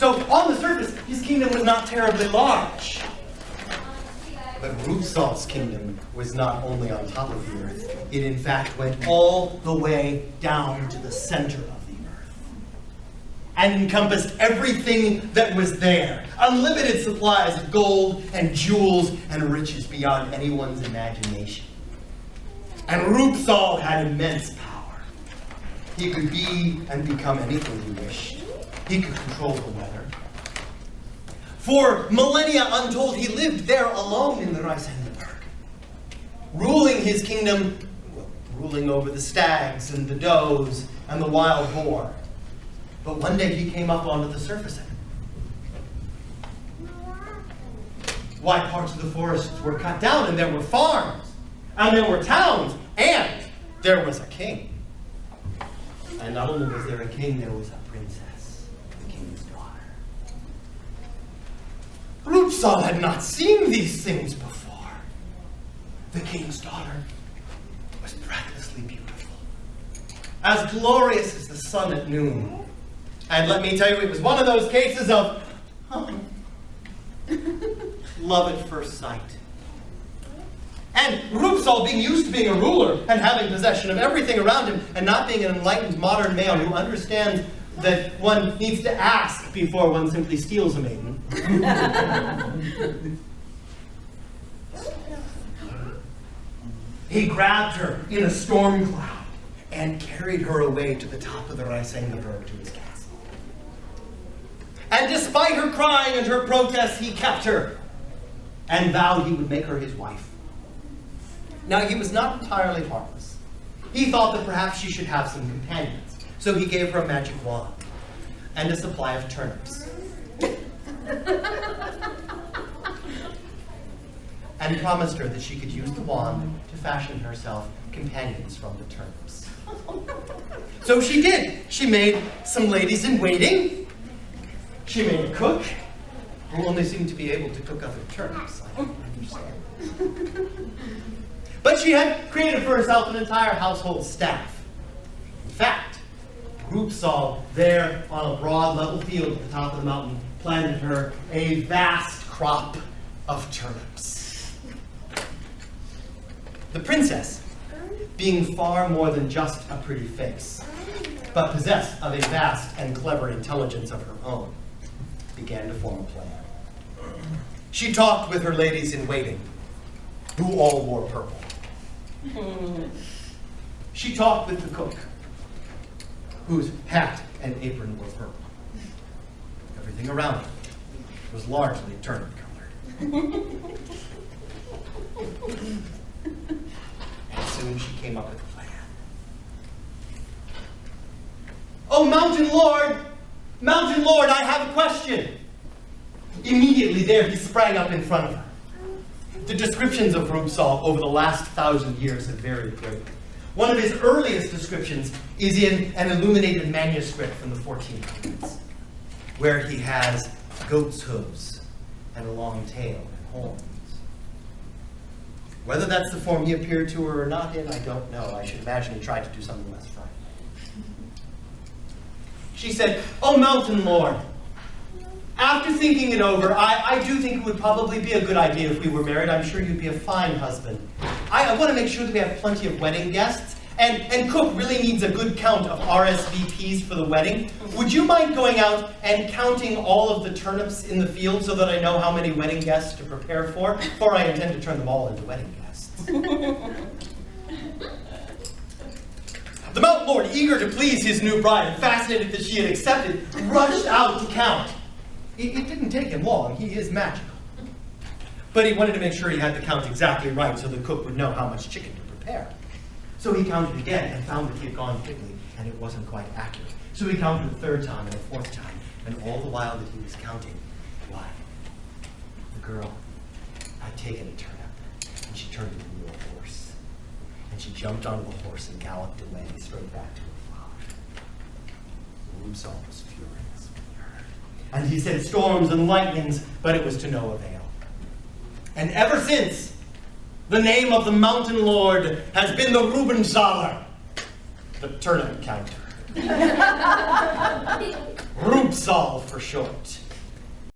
So on the surface, his kingdom was not terribly large. But Rubezahl's kingdom was not only on top of the earth, it in fact went all the way down to the center of the earth and encompassed everything that was there. Unlimited supplies of gold and jewels and riches beyond anyone's imagination. And Rubezahl had immense power. He could be and become anything he wished. He could control the weather. For millennia untold, he lived there alone in the Reisenberg, ruling his kingdom, ruling over the stags and the does and the wild boar. But one day he came up onto the surface of it. Why, parts of the forests were cut down, and there were farms, and there were towns, and there was a king. And not only was there a king, there was a princess, the king's daughter. Rubezahl had not seen these things before. The king's daughter was breathlessly beautiful, as glorious as the sun at noon. And let me tell you, it was one of those cases of love at first sight. And Rubezahl, being used to being a ruler and having possession of everything around him, and not being an enlightened modern male who understands that one needs to ask before one simply steals a maiden. He grabbed her in a storm cloud and carried her away to the top of the Reisenberg to his castle. And despite her crying and her protests, he kept her and vowed he would make her his wife. Now, he was not entirely heartless. He thought that perhaps she should have some companions. So he gave her a magic wand and a supply of turnips. And promised her that she could use the wand to fashion herself companions from the turnips. So she did. She made some ladies in waiting. She made a cook who only seemed to be able to cook other turnips. I don't understand. But she had created for herself an entire household staff. In fact, Rubezahl, there on a broad level field at the top of the mountain, planted her a vast crop of turnips. The princess, being far more than just a pretty face, but possessed of a vast and clever intelligence of her own, began to form a plan. She talked with her ladies in waiting, who all wore purple. She talked with the cook, whose hat and apron were purple. Everything around her was largely turnip-colored. And soon she came up with a plan. "Oh, Mountain Lord, I have a question." Immediately there, he sprang up in front of her. The descriptions of Rubezahl over the last 1,000 years have varied greatly. One of his earliest descriptions is in an illuminated manuscript from the 1400s, where he has goat's hooves and a long tail and horns. Whether that's the form he appeared to her or not in, I don't know. I should imagine he tried to do something less frightening. She said, "Oh, Mountain Lord, after thinking it over, I do think it would probably be a good idea if we were married. I'm sure you'd be a fine husband. I want to make sure that we have plenty of wedding guests, and Cook really needs a good count of RSVPs for the wedding. Would you mind going out and counting all of the turnips in the field so that I know how many wedding guests to prepare for I intend to turn them all into wedding guests?" The Mountain Lord, eager to please his new bride and fascinated that she had accepted, rushed out to count. It didn't take him long. He is magical. But he wanted to make sure he had the count exactly right so the cook would know how much chicken to prepare. So he counted again and found that he had gone quickly and it wasn't quite accurate. So he counted a third time and a fourth time, and all the while that he was counting, why? The girl had taken a turnip and she turned it into a horse. And she jumped onto the horse and galloped away straight back to her father. Rubezahl was furious when he heard. And he said storms and lightnings, but it was to no avail. And ever since, the name of the Mountain Lord has been the Rubenzahler, the turnip counter. Rubezahl for short.